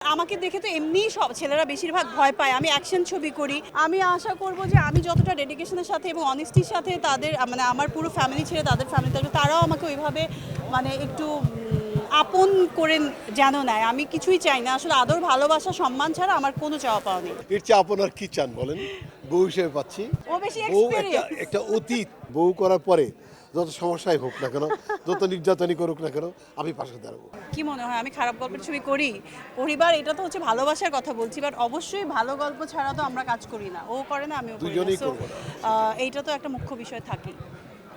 আমাকে দেখে তো এমনিই সব ছেলেরা বেশিরভাগ ভয় পায়। আমি অ্যাকশন ছবি করি। আমি আশা করব যে আমি যতটা ডেডিকেশনের সাথে এবং অনেস্টির সাথে তাদের মানে আমার পুরো ফ্যামিলি ছেড়ে তাদের ফ্যামিলি থাকবে, তারাও আমাকে ওইভাবে মানে একটু আপন করে যেন নেয়। আমি কিছুই চাই না আসলে, আদর ভালোবাসা সম্মান ছাড়া আমার কোনো চাওয়া পাওয়া নেই। এর চেয়ে আপনার কি চান বলেন? বউ হিসেবে পাচ্ছি, ও বেশি বউ একটা এক্সপেরিয়েন্স। একটা অতীত। বউ করার পরে যত সমস্যাই হোক না কেন, যত নির্যাতনই করুক না কেন, আমি পাশে দাঁড়াবো। কি মনে হয় আমি খারাপ গল্পের ছবি করি? পরিবার এটা তো হচ্ছে ভালোবাসার কথা বলছি, বাট অবশ্যই ভালো গল্প ছাড়া তো আমরা কাজ করি না। ও করে না, আমিও করি না। দুজনেই So, করবো না। এইটা তো একটা মুখ্য বিষয় থাকেই।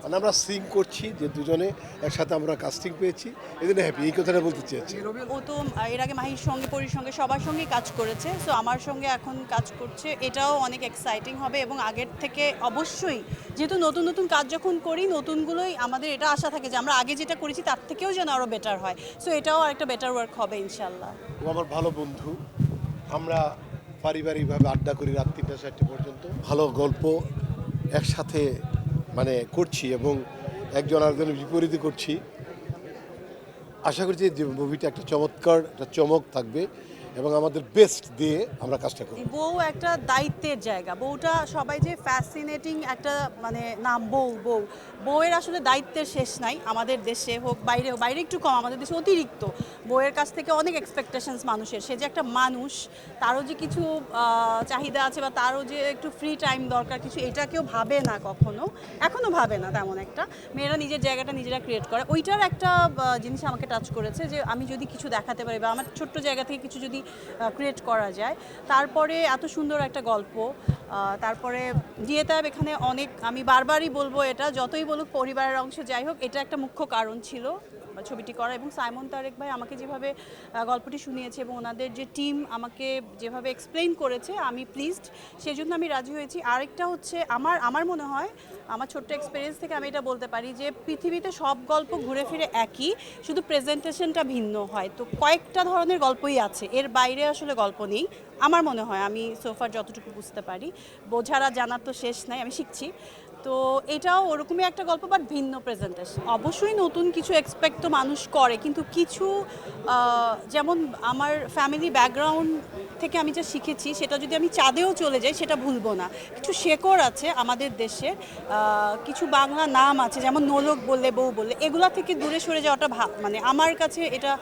মানে আমরা সিং করছি যে দুজনে একসাথে আমরা কাস্টিং পেয়েছি, এই জন্য হ্যাপি, এই কথাটা বলতে চেয়েছি। ও তো এর আগে মাহির সঙ্গে, পরীর সঙ্গে, সবার সঙ্গেই কাজ করেছে। সো আমার সঙ্গে এখন কাজ করছে, এটাও অনেক এক্সাইটিং হবে। এবং আগের থেকে অবশ্যই, যেহেতু নতুন নতুন কাজ যখন করি, নতুনগুলোই আমাদের এটা আশা থাকে যে আমরা আগে যেটা করেছি তার থেকেও যেন আরও বেটার হয়। সো এটাও আরেকটা বেটার ওয়ার্ক হবে ইনশাল্লাহ। ও আমার ভালো বন্ধু, আমরা পারিবারিকভাবে আড্ডা করি রাত 3টা 4টা পর্যন্ত। ভালো গল্প একসাথে মানে করছি এবং একজন আরেকজনের বিপরীতে করছি। আশা করছি যে মুভিটা একটা চমৎকার একটা চমক থাকবে এবং আমাদের বেস্ট দিয়ে আমরা কাজটা করব। বউ একটা দায়িত্বের জায়গা। বউটা সবাই যে ফ্যাসিনেটিং একটা মানে নাম বউ বউ বউয়ের আসলে দায়িত্বের শেষ নাই। আমাদের দেশে হোক বাইরে হোক, বাইরে একটু কম, আমাদের দেশে অতিরিক্ত। বউয়ের কাছ থেকে অনেক এক্সপেকটেশনস মানুষের। সে যে একটা মানুষ, তারও যে কিছু চাহিদা আছে বা তারও যে একটু ফ্রি টাইম দরকার কিছু, এটা কেউ ভাবে না কখনো, এখনও ভাবে না তেমন একটা। মেয়েরা নিজের জায়গাটা নিজেরা ক্রিয়েট করে। ওইটার একটা জিনিস আমাকে টাচ করেছে যে আমি যদি কিছু দেখাতে পারি বা আমার ছোট্ট জায়গা থেকে কিছু যদি ক্রিয়েট করা যায়। তারপরে এত সুন্দর একটা গল্প, তারপরে জিয়েতাব এখানে অনেক, আমি বারবারই বলবো এটা, যতই বলুক পরিবারের অংশ যাই হোক, এটা একটা মুখ্য কারণ ছিল ছবিটি করা। এবং সাইমন তারেক ভাই আমাকে যেভাবে গল্পটি শুনিয়েছে এবং ওনাদের যে টিম আমাকে যেভাবে এক্সপ্লেইন করেছে, আমি প্লিজড, সেজন্য আমি রাজি হয়েছি। আরেকটা হচ্ছে আমার মনে হয়, আমার ছোট্ট এক্সপিরিয়েন্স থেকে আমি এটা বলতে পারি যে পৃথিবীতে সব গল্প ঘুরে ফিরে একই, শুধু প্রেজেন্টেশনটা ভিন্ন হয়। তো কয়েকটা ধরনের গল্পই আছে, এর বাইরে আসলে গল্প নেই আমার মনে হয়। আমি সোফার যতটুকু বুঝতে পারি, বোঝার আর জানার তো শেষ নাই, আমি শিখছি। তো এটাও ওরকমই একটা গল্প, বাট ভিন্ন প্রেজেন্টেশন। অবশ্যই নতুন কিছু এক্সপেক্ট তো মানুষ করে, কিন্তু কিছু যেমন আমার ফ্যামিলি ব্যাকগ্রাউন্ড থেকে আমি যা শিখেছি, সেটা যদি আমি চাঁদেও চলে যাই সেটা ভুলবো না। কিছু শেকড় আছে আমাদের দেশে, কিছু বাংলা নাম আছে, যেমন নোলক বললে, বউ বললে, এগুলা থেকে দূরে সরে যাওয়াটা মানে আমার কাছে এটা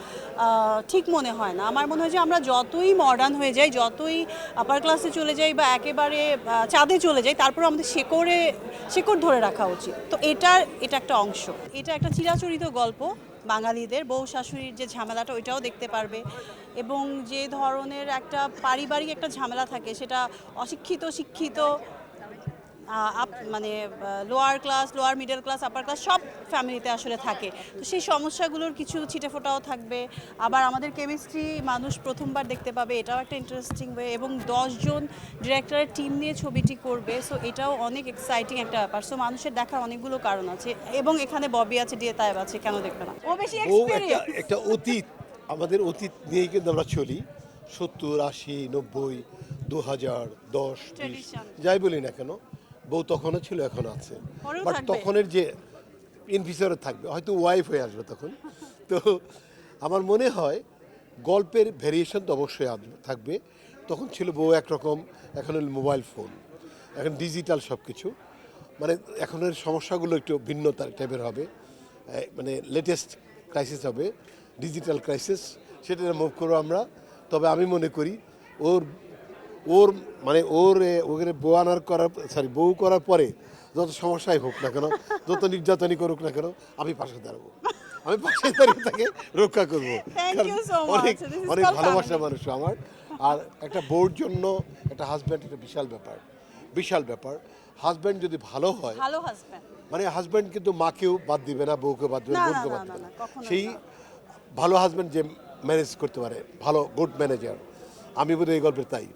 ঠিক মনে হয় না। আমার মনে হয় যে আমরা যতই মডার্ন হয়ে যাই, যতই আপার ক্লাসে চলে যাই বা একেবারে চাঁদে চলে যাই, তারপর আমাদের শেকড় ধরে রাখা উচিত। তো এটা একটা অংশ, এটা একটা চিরাচরিত গল্প। বাঙালিদের বউ শাশুড়ির যে ঝামেলাটা, ওইটাও দেখতে পারবে। এবং যে ধরনের একটা পারিবারিক একটা ঝামেলা থাকে, সেটা অশিক্ষিত শিক্ষিত মানে lower class, lower middle class, upper class সব ফ্যামিলিতে আসলে থাকে। তো সেই সমস্যাগুলোর কিছু ছিটেফোঁটাও থাকবে। আবার আমাদের কেমিস্ট্রি মানুষ প্রথমবার দেখতে পাবে, এটাও একটা ইন্টারেস্টিং ওয়ে। এবং 10 জন ডিরেক্টরের টিম নিয়ে ছবিটি করবে, সো এটাও অনেক এক্সাইটিং একটা ব্যাপার। সো মানুষের দেখার অনেকগুলো কারণ আছে। এবং এখানে ববি আছে, জিয়েতাব আছে, কেন দেখবে না? ও বেশি ও এক্সপেরিয়েন্স। একটা অতীত, আমাদের অতীত নিয়েই কিন্তু আমরা চলি। 70 80 90 2010 20 ট্রেডিশন যাই বলি না কেন, বউ তখনও ছিল, এখন আছে। পরেও বাট থাকবে। তখনের যে ইন ফিউচারে থাকবে, হয়তো ওয়াইফ হয়ে আসবে তখন। তো আমার মনে হয় গল্পের ভেরিয়েশন তো অবশ্যই থাকবে। তখন ছিল বউ একরকম, এখন হলো মোবাইল ফোন, এখন ডিজিটাল সব কিছু। মানে এখনের সমস্যাগুলো একটু ভিন্ন টাইপের হবে, মানে লেটেস্ট ক্রাইসিস হবে, ডিজিটাল ক্রাইসিস, সেটা মুভ করবো আমরা। তবে আমি মনে করি ওর ওর মানে ওকে বউ করার পরে যত সমস্যাই হোক না কেন, যত নির্যাতনই করুক না কেন, আমি পাশে দাঁড়াবো। আমি পাশে দাঁড়িয়ে তাকে রক্ষা করবো। Thank কারণ you so much. অনেক This is অনেক called ভালোবাসার family. মানুষ আমার। আর একটা বউর জন্য একটা হাজব্যান্ড একটা বিশাল ব্যাপার, বিশাল ব্যাপার। হাজব্যান্ড যদি ভালো হয়, ভালো হাজব্যান্ড। মানে হাজব্যান্ড কিন্তু মাকেও বাদ দিবে না, বউকে বাদ দিবে না, না, বোনকে না, বাদ না, দিবে না, না। কখনোই সেই না। ভালো হাজব্যান্ড যে ম্যানেজ করতে পারে, ভালো গুড ম্যানেজার, আমি বোধহয় এই গল্পের তাই।